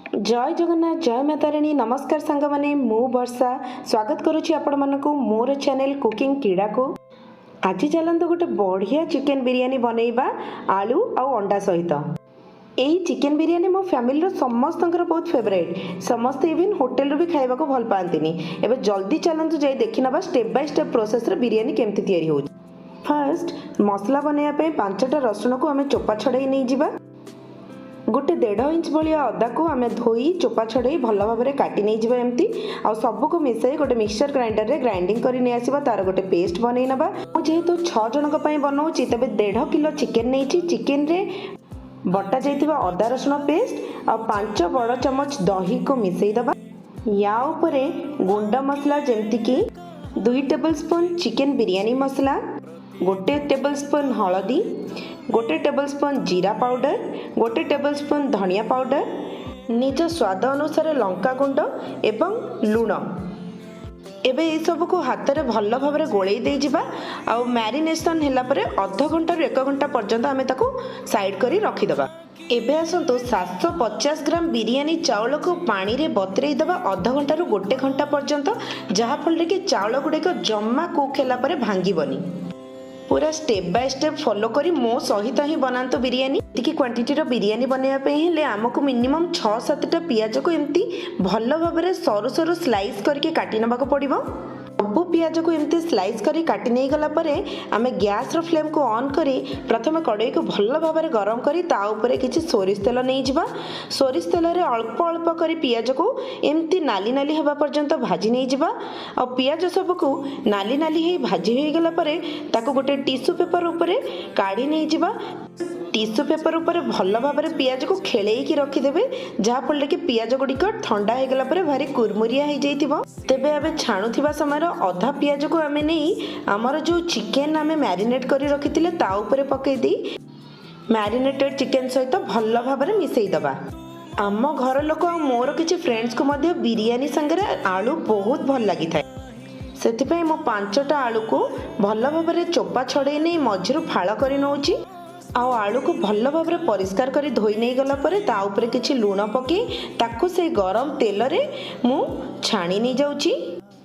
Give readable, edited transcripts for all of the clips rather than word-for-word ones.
जय जगन्नाथ जय माताराणी नमस्कार सांग माने मु वर्षा स्वागत करुच्ची आपण मानकु मोर चैनल कुकिंग कीड़ा को। आज चलते गोटे बढ़िया चिकेन बिरियानी बनैबा आलू आउ अंडा सहित। यही चिकेन बिरियानी मो फैमिली समस्त बहुत फेवरेट, समस्ते इवन होटेल भी खाइबा को भल पाती। एबे जल्दी चलतु जाई देखि नबा स्टेप बाय स्टेप प्रोसेस रे बिरियानी केमती तैयारी हो। फर्स्ट मसला बनैया पे 5टा रसुण को आमे चोपा छड़ाई नहीं जिबा। गोटे 1.5 इंच भाया अदा को आम धोई चोपा छड़े भल भाव में काटी नहीं जावा एमती आ सब को मिसाई गोटे मिक्सचर ग्राइंडर रे ग्राइंडिंग कर नहीं आसीबा तार गोटे पेस्ट बनै नबा। जेहेतु 6 जनक पई बनाउची तबे 1.5 किलो चिकेन नैची। चिकेन रे बटा जाइतिबा अदा रसुण पेस्ट आ 5 बड़ चम्मच दही को मिसई दबा। या उपरे गुंड मसला जेमती कि 2 टेबल स्पून चिकेन बिरियानी मसला, 1 टेबल स्पून हलदी, 1 टेबल स्पून जीरा पाउडर, 1 टेबल स्पून धनिया पाउडर, निज स्वाद अनुसार लंका गुंड एवं लुण। एबे ये सब को हाथ में भल भाव में गोल देजिबा आउ मैरिनेशन हैला परे अध घंटा 1 घंटा पर्यंत आमे ताको साइड करी रखिदबा। एबे आसंतु 750 ग्राम बिरियानी चावल को पानी रे बतरेई दबा अध घंटा रु 1 घंटा पर्यंत, जहा फल कि चावल गुड़े जम्मा कुक हैला परे भांगीबनी। पूरा स्टेप बाय स्टेप फॉलो करी मो सहित ही बनातो बिरियानी। टिकी क्वांटिटी रो बिरियानी बनैया पे हेले हमको मिनिमम 6-7टा पियाज को एमती भल भाव में सरू सरू स्लाइस करके काटी नबाको पड़िबो। सब पियाज को एमती स्लाइस करी काटी नहीं गला परे आमे गैस रो फ्लेम को ऑन करी प्रथम कड़ाई को भल भाव में गरम करी ता ऊपर किछि सोरिष तेल नहीं जिबा। सोरिष तेल रे अल्प अल्प करी पियाज को एमती नाली नाली हवा पर्यंत भाजी नहीं जिबा। आ पियाज सब को नाली नाली हे भाजी हो गला परे ताको गोटे टिश्यू पेपर ऊपर काढ़ी नहीं जिबा। टिश्यू पेपर ऊपर भल भाव में पियाज को खेलैकी रखिदेवे, जहा फल कि पियाज गुड़िक ठंडा हो गला परे भारी कुरमुरिया हो जाइतिबो। तेबे आबे छाणुथिबा समय अधा पियाज को आमे नहीं आमर जो चिकेन आमे मैरिनेट करी रखिथिले ता ऊपर पकई दी मैरिनेटेड चिकेन सहित भल भाव में मिसई दबा। आम घर लोक आ मोर किछि फ्रेंड्स को मध्य बिरियानी संगे आलू बहुत भल लगी थाए। सेथिपई मो 5टा आलू को भल भाव में चोपा छड़े नहीं मझिरु फाळ करी नउची। आउ आलू को भल भाव में परिष्कार करी धोई नहीं गला परे ता ऊपर किछि लूण पके ताकू से गरम तेल रे मु छाणी नहीं जाउची।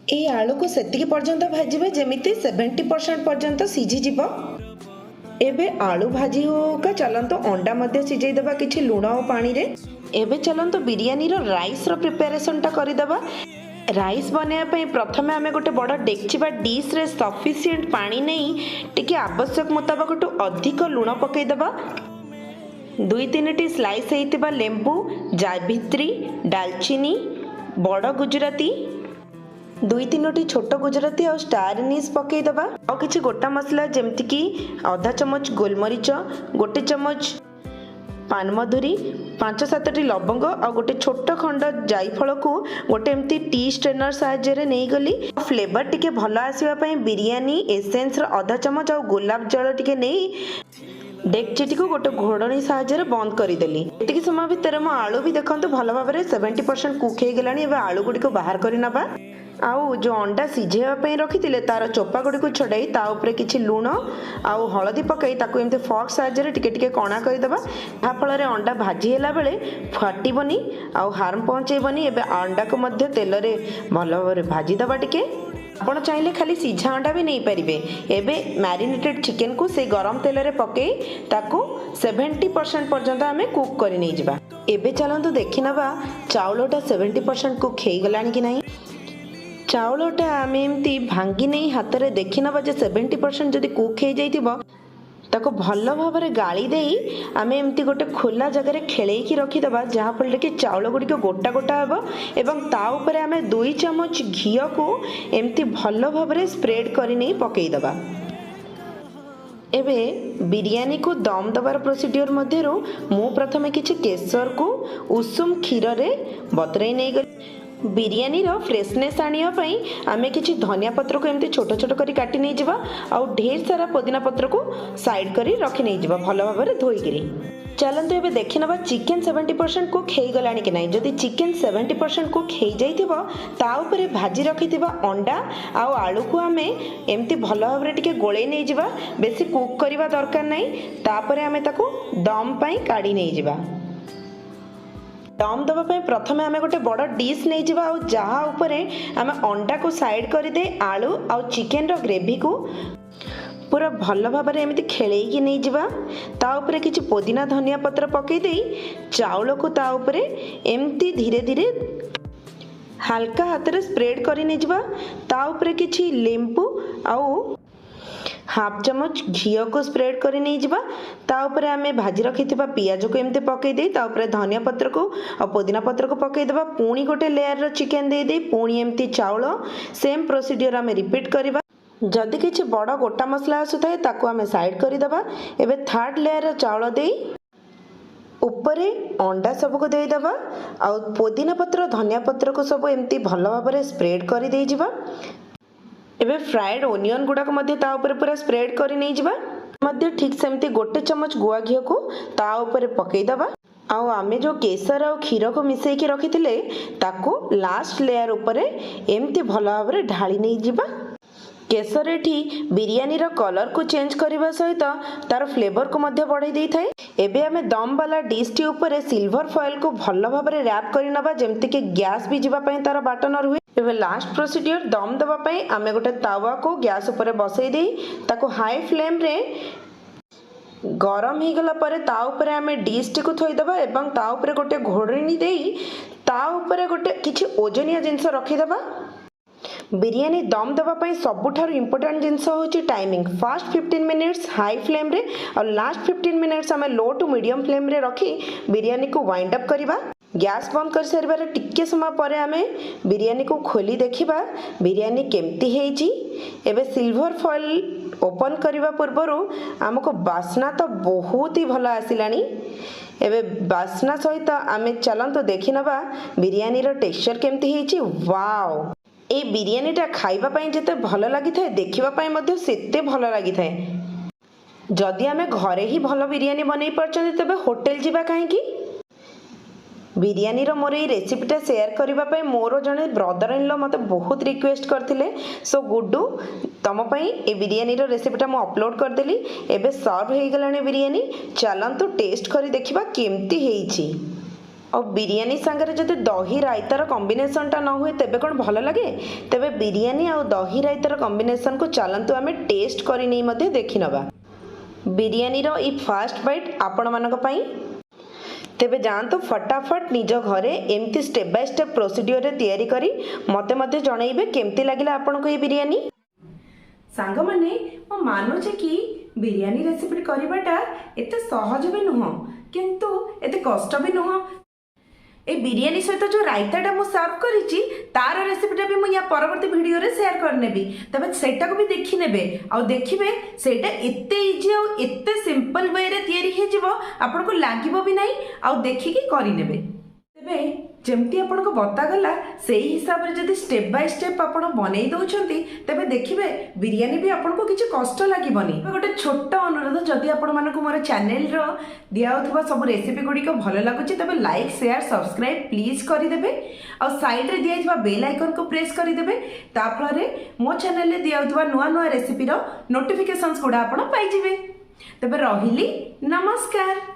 ए आलू को सेतिकी पर्यंत भाजिबे जेमिति 70% पर्यंत सिझी जिवो। एबे आलू भाजी होका चलंतो अंडा मध्ये सिझेई देबा किछि लूण और पानी रे। एबे चलंतो बिरियानी रो राइस रो प्रिपरेशन टा करि देबा। राइस बनैया पे प्रथमे आमे गोटे बड़ डेक्ची बा डिश रे सफिशिएंट पानी नहीं टिके आवश्यक मुताबिक टू अधिक लूण पकई देबा। 2-3 टी स्लाइस हेतिबा लेंबू, जावित्री, दालचीनी, बड़ गुजराती, 2-3 टी छोट गुजराती और स्टार एनिस पकई देबा। और किछि गोटा मसला जेमति कि आधा चम्मच गोलमरीच, 1 चम्मच पानमधुरी, 5-7 टी लवंग और गोटे छोट खंड जायफल को गोटे एमती टी स्ट्रेनर साहाय्य नहीं गली। फ्लेवर टिके भल आसीबा पई बिरियानी एसेंस रो आधा चम्मच और गुलाब जल टिके नहीं डेक्ची को गोटे घोड़णी साहाय्य बंद करदेली। एतिकी समय भितर मो आलू भी देखंतु भल भाव में 70% कुक हो गलानी। एबे आलू गुडी को बाहर करी नबा। आउ जो अंडा सिझेवा पई रखिथिले तार चोपा गुडी को छड़ाई ता ऊपर किछि लूण आउ हळदी पकई ताको एमते फॉक साहाय्य टिके टिके कणा करि दबा। आ फल रे अंडा भाजी हैला बेले फाटिबनी आउ हार्म पहुंचेबनी। एबे अंडा को मध्य तेल रे भल भाव रे भाजी दबा। टिके आपण चाहिले खाली सिझा अंडा भी नहीं पारिबे। एबे मैरिनेटेड चिकेन को से गरम तेल रे पकई ताको 70% पर्यंत आमे कुक करि नै जिबा। एबे चलंतु देखि नबा चावलटा 70% कुक हेई गलानी कि नहीं। चावलटा आम एमती भांगी नहीं हाथ में देखी नवा जे 70% जदि कुक हो जाइतिबो ताको भल भाव में गाली देई आम एमती गोटे खोला जगह खेलैकी रखिदबा, जहा फल कि चावल गुड़िक गोटा गोटा हेबो एवं ता ऊपर आम 2 चम्मच घी को एमती भल भाव में स्प्रेड करी नहीं पकई दबा। एबे बिरियानी को दम दबार प्रोसीड्योर मध्यरु मु प्रथमे किछि केसर को उषुम क्षीर रे बतराई नहीं गली। बिरियानी रो फ्रेशनेस आनिया पई आमे किछि धनिया पत्र को एमती छोट छोट करी काटी नहीं जिबा और ढेर सारा पुदीना पत्र को साइड करी रखी नहीं जिबा भल भाव में धोई गिरी। चलंतु एबे देखि नबा चिकेन 70% कुक हेई गलानी कि नहीं। जदि चिकेन 70% कुक हेई जाइतिबो ता ऊपर भाजी रखिथिबा अंडा आउ आलू को आमे एमती भल भाव में टिके गोळेई नहीं जिबा। बेसी कुक करिवा दरकार नहीं। तापरे आमे ताको दम पई काढी नहीं जिबा। दम दबा ପାଇଁ ପ୍ରଥମେ ଆମେ ଗୋଟେ ବଡ଼ ଡିଶ୍ ନେଇଯିବା ଆଉ ଯାହା ଉପରେ ଆମେ ଅଣ୍ଡାକୁ ସାଇଡ୍ କରିଦେଇ ଆଳୁ ଆଉ ଚିକେନର ଗ୍ରେଭିକୁ पूरा भल भाव एमती खेलैकी नहीं जावा ता उपरे किछि पुदीना धनिया पत्र पकई देई चाउल को ता उपरे एमती धीरे धीरे हल्का हाथ रे स्प्रेड करी नहीं जावा ता उपरे किछि लेंबू आउ हाफ चमच घी को स्प्रेड करी नहीं जावा ता उपरे आमे भाजी रखिथिबा पियाज को एमती पकई देई ता उपरे धनिया पत्र को और पुदीना पत्र को पकई देबा पुणी गोटे लेयर रो चिकन दे देई पुणी एमती चाउल सेम प्रोसीजर आमे रिपीट करबा जदि किछि बड़ गोटा मसला आसुଥାଏ ताको आमे साइड କରିଦେବା एबे थर्ड लेयर चाउल देई ऊपरे अंडा सब को देई देबा आ पुदीना पत्र धनिया पत्र को सब एमती भलो भाबरे स्प्रेड करी देई जिबा एबे फ्राइड ओनियन गुडा को मध्ये ता ऊपर पूरा स्प्रेड करी नै जिबा मध्ये ठीक सेमती गोटे चम्मच गुआ घी को ता ऊपर पकई देबा आउ आमे जो केसर और क्षीर को मिसई के रखिथिले ताको लास्ट लेयर ऊपर एमती भलो भाबरे ढाली नै जिबा केसर एठी बिरयानी रो कलर को चेंज करबा सहित तार फ्लेवर को मध्य बढ़ाई देई थाए एबे हमें दम वाला डिश टी ऊपर सिल्वर फॉइल को भलो भाबरे रैप करि नबा जेमति के गैस भी जिबा पई तार बाट न रुहे एबे लास्ट प्रोसीजर दम दबा पई आमे गोटे तावा को गैस ऊपर बसई देई ताको हाई फ्लेम रे गरम ही गला परे ता ऊपर आमे डिश टी को थोई दबा एवं ता ऊपर गोटे घोड़णी देई ता ऊपर गोटे किछि ओजनिया जिंस रखि दबा बिरयानी दम दबा पई सबुठार इंपोर्टेंट जिनस होची timing first 15 minutes high flame रे और लास्ट 15 मिनिट्स हमें लो टू मीडियम फ्लेम रे रखी बिरयानी को वाइंड अप करबा गैस बंद कर सारे टिके समय पर हमें बिरयानी को खोली देखिबा बिरयानी केमती हेची एबे सिल्वर फॉइल ओपन करबा पूर्वरु हमको बास्ना तो बहुत ही भलो आसिलानी एबे बास्ना सहित आमे चलंतो देखि नबा बिरयानी रो टेक्सचर केमती हेची वाओ ए बिरयानी टा खाइबा पई जते भलो लागि थाए देखिबा पई मध्ये सेते भलो लागि थाए जदि आमे घरे ही भलो बिरयानी बनै परछन तबे होटल जिबा काहे की बिरयानी रो मोर ए रेसिपीटा शेयर करबा पई मोर जने ब्रदर इन लो मते बहुत रिक्वेस्ट करथिले सो गुड्डू तम पई ए बिरयानी रो रेसिपीटा मो अपलोड कर देली एबे सर्व हे गलानी बिरयानी चलंतु टेस्ट करी देखिबा केमती हेइची और बिरयानी सांगरे जदि दही रायतार कॉम्बिनेशन टा न हुए तेबे कोन भलो लगे तेबे बिरयानी और दही रायतार कॉम्बिनेशन को चलंतु आमे टेस्ट करी नै मध्ये देखि नबा बिरयानी रो ई फर्स्ट बाइट आपण मानक पई तेबे जानतो फटाफट निज घरे एमती स्टेप बाय स्टेप प्रोसीजर रे तयारी करी मते मते जणाइबे केमती लागिला आपन को ई बिरयानी सांग माने मो मानो जे कि बिरयानी रेसिपी करबाटा एते सहज भी नुह किंतु एते कष्ट भी नुह ए बिरयानी सहित जो रायताटा मु सर्व करिछि तार रेसिपीटा भी मु या परवर्ती वीडियो रे शेयर करनेबी तबे सेटा को भी देखि नेबे आ देखिबे सेटा एते इजी आ एते सिंपल वे रे तयारी हे जिवो आपन को लागिबो भी नाही आ देखि की करि नेबे तबे जेमती आपन को बता गला सेही हिसाब रे जदी स्टेप बाय स्टेप आपन बनै दउछंती तबे देखिबे बिरयानी भी आपन को किछि कष्ट लागिबनी गोटे छोट अनुरोध जदी आपन माने को मोर चैनल रो दियाउथबा सब रेसिपी गुडी को भलो लागुची तबे लाइक शेयर सब्सक्राइब प्लीज करि देबे और साइड रे दियाइथबा बेल आइकन को प्रेस करि देबे ता फळे मो चैनल रे दियाउथबा नुवा नुवा रेसिपी रो नोटिफिकेशंस गुडा आपन पाइ जिवे तबे रहिली नमस्कार।